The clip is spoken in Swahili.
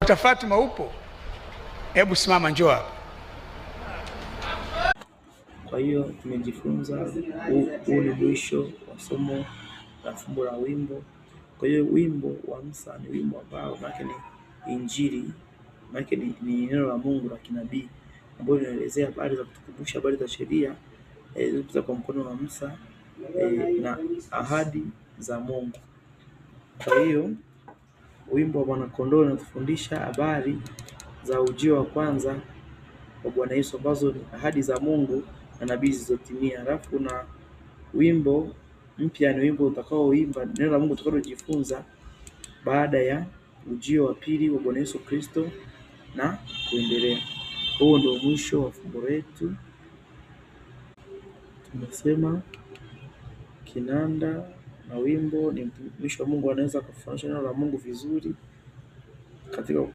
Dr. Fatuma upo? Hebu simama, njoo hapa. Kwa hiyo tumejifunza, huu ni mwisho wa somo la fumbo la wimbo. Kwa hiyo wimbo wa Musa ni wimbo ambao maana ni Injili, maana ni neno la Mungu la kinabii ambalo linaelezea habari za kutukumbusha habari za sheria zilizopita kwa mkono wa Musa na ahadi za Mungu. Kwa hiyo wimbo wa Mwana-Kondoo unatufundisha habari za ujio wa kwanza wa Bwana Yesu ambazo ni ahadi za Mungu na nabii zilizotimia. Alafu na wimbo mpya ni wimbo utakaoimba neno la Mungu utakalojifunza baada ya ujio wa pili wa Bwana Yesu Kristo na kuendelea. Huo ndio mwisho wa fumbo letu. Tumesema kinanda na wimbo ni mwisho wa Mungu, anaweza kufanisha neno la Mungu vizuri katika